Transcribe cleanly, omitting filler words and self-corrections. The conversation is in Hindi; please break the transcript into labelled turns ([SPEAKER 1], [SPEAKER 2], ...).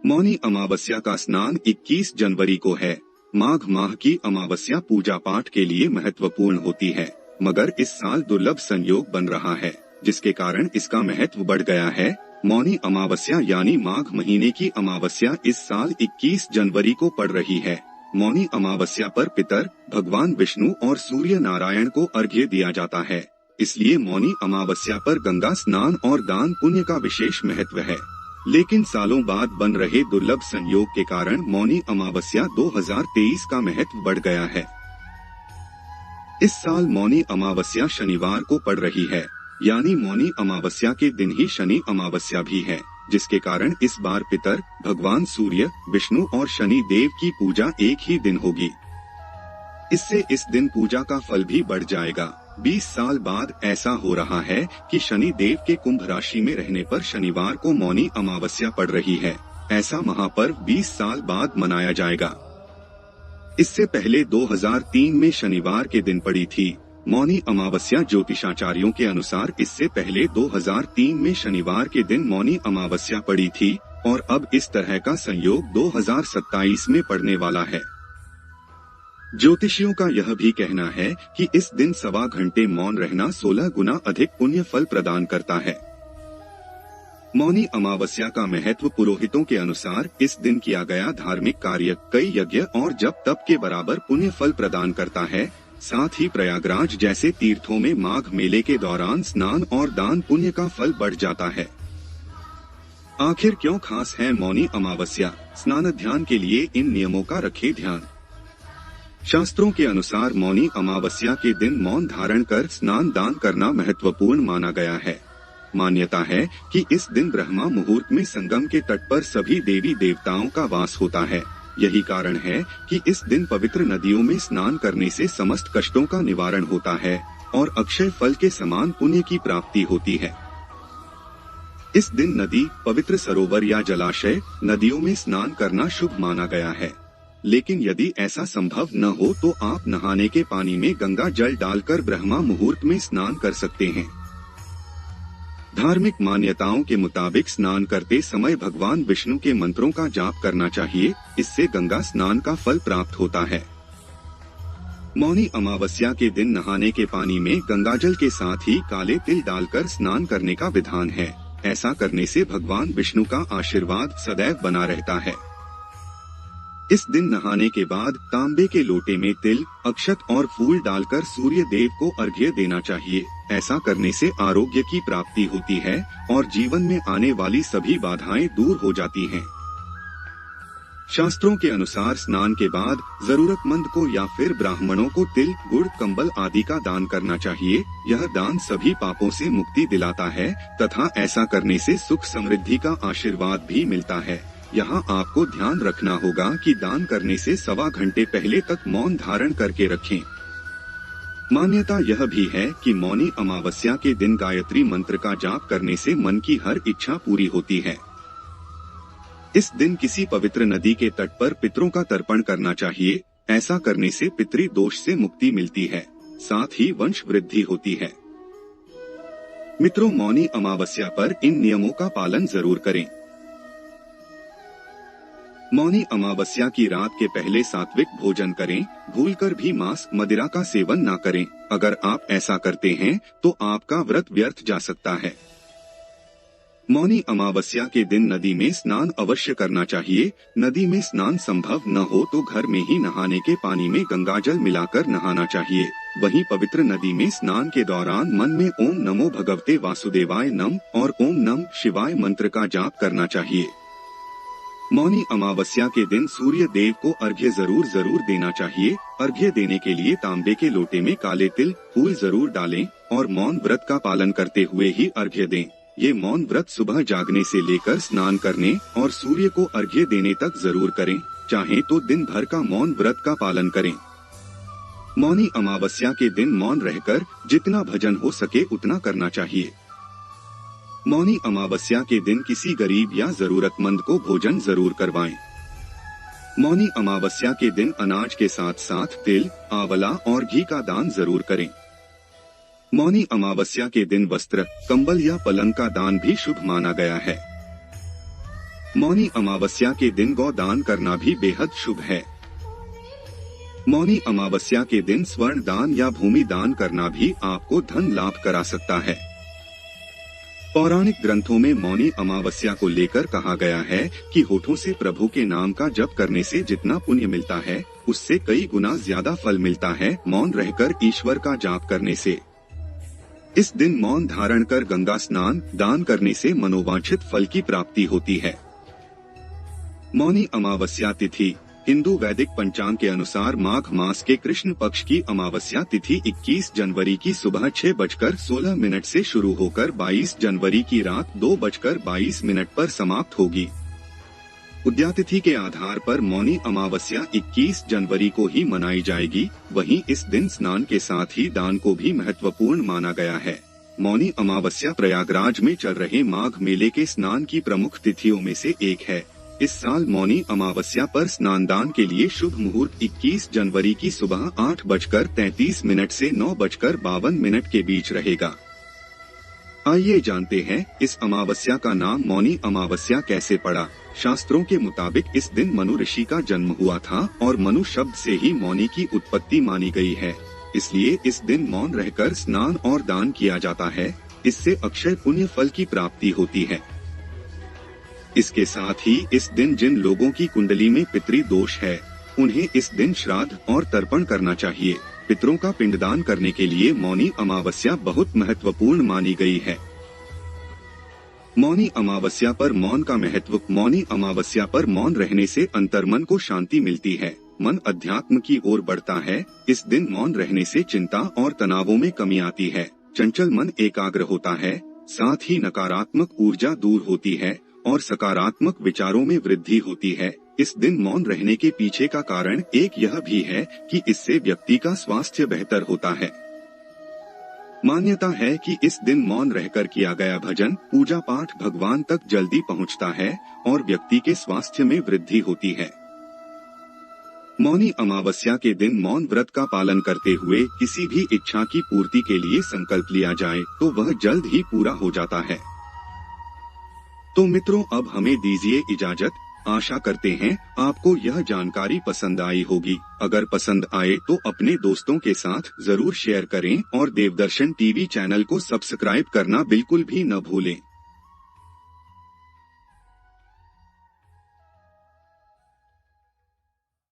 [SPEAKER 1] मौनी अमावस्या का स्नान 21 जनवरी को है। माघ माह की अमावस्या पूजा पाठ के लिए महत्वपूर्ण होती है, मगर इस साल दुर्लभ संयोग बन रहा है, जिसके कारण इसका महत्व बढ़ गया है। मौनी अमावस्या यानी माघ महीने की अमावस्या इस साल 21 जनवरी को पड़ रही है। मौनी अमावस्या पर पितर, भगवान विष्णु और सूर्य नारायण को अर्घ्य दिया जाता है। इसलिए मौनी अमावस्या पर गंगा स्नान और दान पुण्य का विशेष महत्व है। लेकिन सालों बाद बन रहे दुर्लभ संयोग के कारण मौनी अमावस्या 2023 का महत्व बढ़ गया है। इस साल मौनी अमावस्या शनिवार को पड़ रही है, यानी मौनी अमावस्या के दिन ही शनि अमावस्या भी है, जिसके कारण इस बार पितर, भगवान सूर्य, विष्णु और शनि देव की पूजा एक ही दिन होगी। इससे इस दिन पूजा का फल भी बढ़ जाएगा। 20 साल बाद ऐसा हो रहा है कि शनि देव के कुंभ राशि में रहने पर शनिवार को मौनी अमावस्या पड़ रही है। ऐसा महापर्व 20 साल बाद मनाया जाएगा। इससे पहले 2003 में शनिवार के दिन पड़ी थी मौनी अमावस्या। ज्योतिषाचार्यों के अनुसार इससे पहले 2003 में शनिवार के दिन मौनी अमावस्या पड़ी थी और अब इस तरह का संयोग 2027 में पड़ने वाला है। ज्योतिषियों का यह भी कहना है कि इस दिन 1.25 घंटे मौन रहना 16 गुना अधिक पुण्य फल प्रदान करता है। मौनी अमावस्या का महत्व पुरोहितों के अनुसार इस दिन किया गया धार्मिक कार्य कई यज्ञ और जप तप के बराबर पुण्य फल प्रदान करता है। साथ ही प्रयागराज जैसे तीर्थों में माघ मेले के दौरान स्नान और दान पुण्य का फल बढ़ जाता है। आखिर क्यों खास है मौनी अमावस्या? स्नान ध्यान के लिए इन नियमों का रखें ध्यान। शास्त्रों के अनुसार मौनी अमावस्या के दिन मौन धारण कर स्नान दान करना महत्वपूर्ण माना गया है। मान्यता है कि इस दिन ब्रह्मा मुहूर्त में संगम के तट पर सभी देवी देवताओं का वास होता है। यही कारण है कि इस दिन पवित्र नदियों में स्नान करने से समस्त कष्टों का निवारण होता है और अक्षय फल के समान पुण्य की प्राप्ति होती है। इस दिन नदी, पवित्र सरोवर या जलाशय, नदियों में स्नान करना शुभ माना गया है। लेकिन यदि ऐसा संभव न हो तो आप नहाने के पानी में गंगा जल डालकर ब्रह्मा मुहूर्त में स्नान कर सकते हैं। धार्मिक मान्यताओं के मुताबिक स्नान करते समय भगवान विष्णु के मंत्रों का जाप करना चाहिए। इससे गंगा स्नान का फल प्राप्त होता है। मौनी अमावस्या के दिन नहाने के पानी में गंगाजल के साथ ही काले तिल डालकर स्नान करने का विधान है। ऐसा करने से भगवान विष्णु का आशीर्वाद सदैव बना रहता है। इस दिन नहाने के बाद तांबे के लोटे में तिल, अक्षत और फूल डालकर सूर्य देव को अर्घ्य देना चाहिए। ऐसा करने से आरोग्य की प्राप्ति होती है और जीवन में आने वाली सभी बाधाएं दूर हो जाती हैं। शास्त्रों के अनुसार स्नान के बाद जरूरतमंद को या फिर ब्राह्मणों को तिल, गुड़, कंबल आदि का दान करना चाहिए। यह दान सभी पापों से मुक्ति दिलाता है तथा ऐसा करने से सुख समृद्धि का आशीर्वाद भी मिलता है। यहाँ आपको ध्यान रखना होगा कि दान करने से 1.25 घंटे पहले तक मौन धारण करके रखें। मान्यता यह भी है कि मौनी अमावस्या के दिन गायत्री मंत्र का जाप करने से मन की हर इच्छा पूरी होती है। इस दिन किसी पवित्र नदी के तट पर पितरों का तर्पण करना चाहिए। ऐसा करने से पितृ दोष से मुक्ति मिलती है, साथ ही वंश वृद्धि होती है। मित्रों, मौनी अमावस्या पर इन नियमों का पालन जरूर करें। मौनी अमावस्या की रात के पहले सात्विक भोजन करें। भूलकर भी मांस, मदिरा का सेवन न करें। अगर आप ऐसा करते हैं तो आपका व्रत व्यर्थ जा सकता है। मौनी अमावस्या के दिन नदी में स्नान अवश्य करना चाहिए। नदी में स्नान संभव न हो तो घर में ही नहाने के पानी में गंगाजल मिलाकर नहाना चाहिए। वहीं पवित्र नदी में स्नान के दौरान मन में ओम नमो भगवते वासुदेवाय नम और ओम नम शिवाय मंत्र का जाप करना चाहिए। मौनी अमावस्या के दिन सूर्य देव को अर्घ्य जरूर देना चाहिए। अर्घ्य देने के लिए तांबे के लोटे में काले तिल, फूल जरूर डालें और मौन व्रत का पालन करते हुए ही अर्घ्य दें। ये मौन व्रत सुबह जागने से लेकर स्नान करने और सूर्य को अर्घ्य देने तक जरूर करें। चाहे तो दिन भर का मौन व्रत का पालन करें। मौनी अमावस्या के दिन मौन रहकर जितना भजन हो सके उतना करना चाहिए। मौनी अमावस्या के दिन किसी गरीब या जरूरतमंद को भोजन जरूर करवाएं। मौनी अमावस्या के दिन अनाज के साथ साथ तिल, आंवला और घी का दान जरूर करें। मौनी अमावस्या के दिन वस्त्र, कंबल या पलंग का दान भी शुभ माना गया है। मौनी अमावस्या के दिन गौदान करना भी बेहद शुभ है। मौनी अमावस्या के दिन स्वर्ण दान या भूमि दान करना भी आपको धन लाभ करा सकता है। पौराणिक ग्रंथों में मौनी अमावस्या को लेकर कहा गया है कि होठों से प्रभु के नाम का जप करने से जितना पुण्य मिलता है उससे कई गुना ज्यादा फल मिलता है मौन रहकर ईश्वर का जाप करने से। इस दिन मौन धारण कर गंगा स्नान दान करने से मनोवांछित फल की प्राप्ति होती है। मौनी अमावस्या तिथि हिंदू वैदिक पंचांग के अनुसार माघ मास के कृष्ण पक्ष की अमावस्या तिथि 21 जनवरी की सुबह 6:16 से शुरू होकर 22 जनवरी की रात 2:22 पर समाप्त होगी। उदयातिथि के आधार पर मौनी अमावस्या 21 जनवरी को ही मनाई जाएगी। वहीं इस दिन स्नान के साथ ही दान को भी महत्वपूर्ण माना गया है। मौनी अमावस्या प्रयागराज में चल रहे माघ मेले के स्नान की प्रमुख तिथियों में से एक है। इस साल मौनी अमावस्या पर स्नान दान के लिए शुभ मुहूर्त 21 जनवरी की सुबह 8:33 से 9:52 के बीच रहेगा। आइए जानते हैं इस अमावस्या का नाम मौनी अमावस्या कैसे पड़ा। शास्त्रों के मुताबिक इस दिन मनु ऋषि का जन्म हुआ था और मनु शब्द से ही मौनी की उत्पत्ति मानी गई है। इसलिए इस दिन मौन रहकर स्नान और दान किया जाता है। इससे अक्षय पुण्य फल की प्राप्ति होती है। इसके साथ ही इस दिन जिन लोगों की कुंडली में पितृ दोष है उन्हें इस दिन श्राद्ध और तर्पण करना चाहिए। पितरों का पिंडदान करने के लिए मौनी अमावस्या बहुत महत्वपूर्ण मानी गई है। मौनी अमावस्या पर मौन का महत्व। मौनी अमावस्या पर मौन रहने से अंतर्मन को शांति मिलती है, मन अध्यात्म की ओर बढ़ता है। इस दिन मौन रहने से चिंता और तनावों में कमी आती है, चंचल मन एकाग्र होता है, साथ ही नकारात्मक ऊर्जा दूर होती है और सकारात्मक विचारों में वृद्धि होती है। इस दिन मौन रहने के पीछे का कारण एक यह भी है कि इससे व्यक्ति का स्वास्थ्य बेहतर होता है। मान्यता है कि इस दिन मौन रहकर किया गया भजन पूजा पाठ भगवान तक जल्दी पहुंचता है और व्यक्ति के स्वास्थ्य में वृद्धि होती है। मौनी अमावस्या के दिन मौन व्रत का पालन करते हुए किसी भी इच्छा की पूर्ति के लिए संकल्प लिया जाए तो वह जल्द ही पूरा हो जाता है। तो मित्रों, अब हमें दीजिए इजाजत। आशा करते हैं आपको यह जानकारी पसंद आई होगी। अगर पसंद आए तो अपने दोस्तों के साथ जरूर शेयर करें और देवदर्शन टीवी चैनल को सब्सक्राइब करना बिल्कुल भी न भूलें।